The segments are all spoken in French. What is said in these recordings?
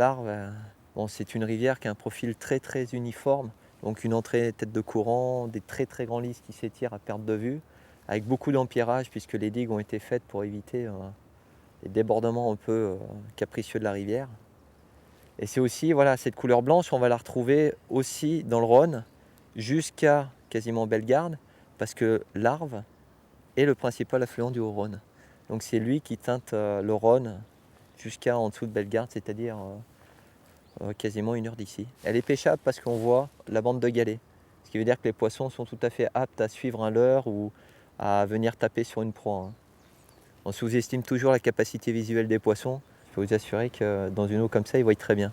l'Arve, bon, c'est une rivière qui a un profil très très uniforme. Donc une entrée tête de courant, des très très grands lys qui s'étirent à perte de vue, avec beaucoup d'empierrage puisque les digues ont été faites pour éviter les débordements un peu capricieux de la rivière. Et c'est aussi, voilà, cette couleur blanche, on va la retrouver aussi dans le Rhône jusqu'à quasiment Bellegarde, parce que l'Arve est le principal affluent du Haut-Rhône. Donc c'est lui qui teinte le Rhône jusqu'à en dessous de Bellegarde, c'est-à-dire quasiment 1 heure d'ici. Elle est pêchable parce qu'on voit la bande de galets, ce qui veut dire que les poissons sont tout à fait aptes à suivre un leurre ou à venir taper sur une proie, hein. On sous-estime toujours la capacité visuelle des poissons. Je peux vous assurer que dans une eau comme ça, ils voient très bien.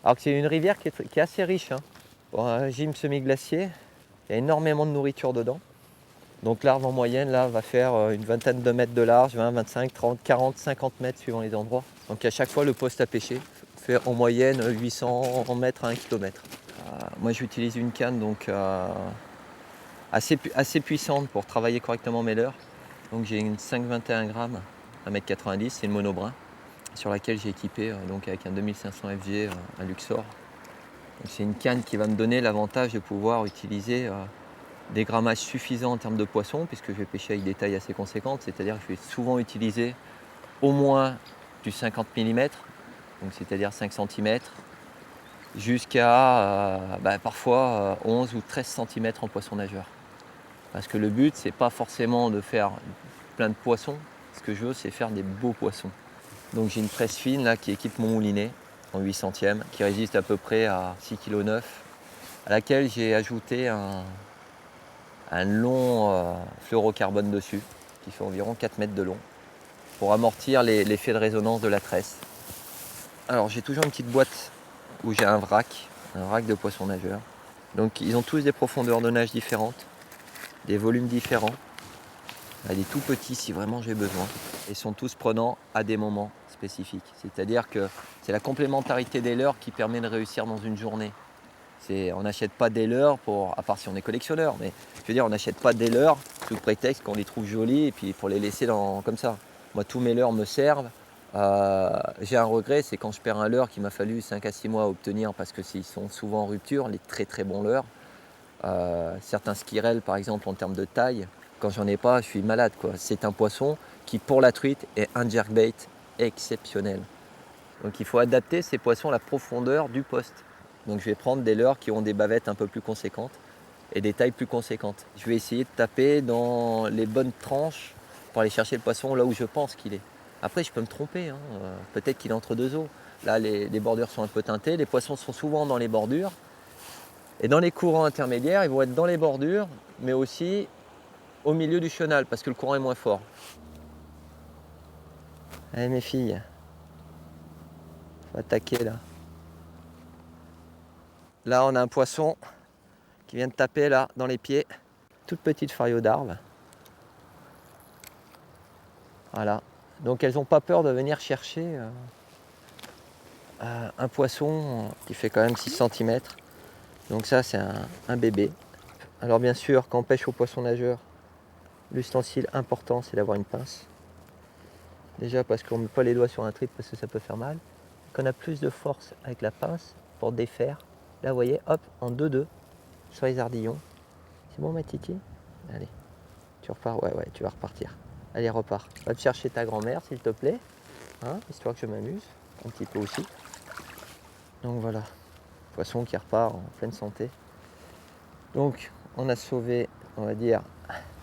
Alors que c'est une rivière qui est assez riche, hein. Pour un régime semi-glacier, il y a énormément de nourriture dedans. Donc l'Arve en moyenne là, va faire une vingtaine de mètres de large, 20, 25, 30, 40, 50 mètres suivant les endroits. Donc à chaque fois le poste à pêcher fait en moyenne 800 mètres à 1 km. Moi j'utilise une canne donc assez puissante pour travailler correctement mes leurres. Donc j'ai une 5,21 grammes, 1,90 m, c'est une monobrin sur laquelle j'ai équipé donc avec un 2500 FG, un Luxor. Donc c'est une canne qui va me donner l'avantage de pouvoir utiliser des grammages suffisants en termes de poissons, puisque je vais pêcher avec des tailles assez conséquentes, c'est-à-dire que je vais souvent utiliser au moins du 50 mm, donc c'est-à-dire 5 cm, jusqu'à parfois 11 ou 13 cm en poisson nageur. Parce que le but, c'est pas forcément de faire plein de poissons, ce que je veux, c'est faire des beaux poissons. Donc j'ai une presse fine là, qui équipe mon moulinet en 8 centièmes, qui résiste à peu près à 6,9 kg, à laquelle j'ai ajouté un long fluorocarbone dessus, qui fait environ 4 mètres de long, pour amortir l'effet de résonance de la tresse. Alors j'ai toujours une petite boîte où j'ai un vrac de poissons nageurs. Donc ils ont tous des profondeurs de nage différentes, des volumes différents. Il y a des tout petits si vraiment j'ai besoin. Et sont tous prenants à des moments spécifiques. C'est-à-dire que c'est la complémentarité des leurres qui permet de réussir dans une journée. On n'achète pas des leurres à part si on est collectionneur, mais je veux dire, on n'achète pas des leurres sous prétexte qu'on les trouve jolis et puis pour les laisser comme ça. Moi, tous mes leurres me servent. J'ai un regret, c'est quand je perds un leurre qu'il m'a fallu 5 à 6 mois à obtenir parce que s'ils sont souvent en rupture, les très très bons leurres. Certains skirels, par exemple, en termes de taille, quand j'en ai pas, je suis malade, quoi. C'est un poisson qui, pour la truite, est un jerkbait exceptionnel. Donc il faut adapter ces poissons à la profondeur du poste. Donc je vais prendre des leurres qui ont des bavettes un peu plus conséquentes et des tailles plus conséquentes. Je vais essayer de taper dans les bonnes tranches pour aller chercher le poisson là où je pense qu'il est. Après je peux me tromper, hein. Peut-être qu'il est entre deux eaux. Là les bordures sont un peu teintées, les poissons sont souvent dans les bordures. Et dans les courants intermédiaires, ils vont être dans les bordures, mais aussi au milieu du chenal parce que le courant est moins fort. Allez mes filles, faut attaquer là. Là on a un poisson qui vient de taper là dans les pieds. Toute petite fario d'Arve. Voilà. Donc elles n'ont pas peur de venir chercher un poisson qui fait quand même 6 cm. Donc ça c'est un bébé. Alors bien sûr quand on pêche au poisson nageur, l'ustensile important c'est d'avoir une pince. Déjà parce qu'on ne met pas les doigts sur un trip parce que ça peut faire mal. Qu'on a plus de force avec la pince pour défaire. Là vous voyez, hop, en 2-2 sur les ardillons. C'est bon ma titi? Allez, tu repars, ouais, tu vas repartir. Allez, repars. Va te chercher ta grand-mère s'il te plaît, hein, histoire que je m'amuse, un petit peu aussi. Donc voilà, poisson qui repart en pleine santé. Donc on a sauvé, on va dire,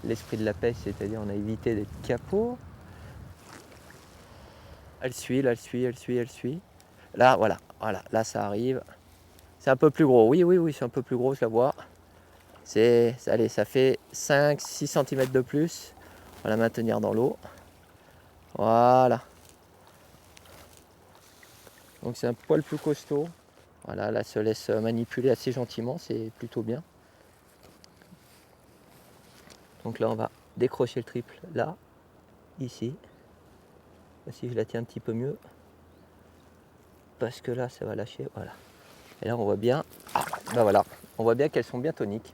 l'esprit de la pêche, c'est-à-dire on a évité d'être capot. Elle suit, là, elle suit. Là, voilà, là ça arrive. C'est un peu plus gros, oui, c'est un peu plus gros, je la vois. Allez, ça fait 5-6 cm de plus. On va la maintenir dans l'eau. Voilà. Donc c'est un poil plus costaud. Voilà, là se laisse manipuler assez gentiment, c'est plutôt bien. Donc là on va décrocher le triple là, ici. Si je la tiens un petit peu mieux. Parce que là ça va lâcher, voilà. Et là on voit bien, voilà, on voit bien qu'elles sont bien toniques.